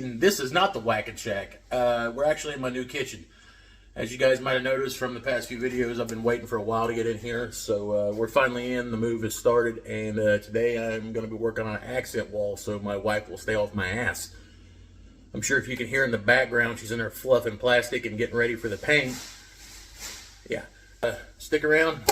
and this is not the Whackin' Shack. We're actually in my new kitchen. As you guys might have noticed from the past few videos, I've been waiting for a while to get in here. So we're finally in, the move has started, and today I'm going to be working on an accent wall so my wife will stay off my ass. I'm sure if you can hear in the background, she's in there fluffing plastic and getting ready for the paint. Yeah, stick around.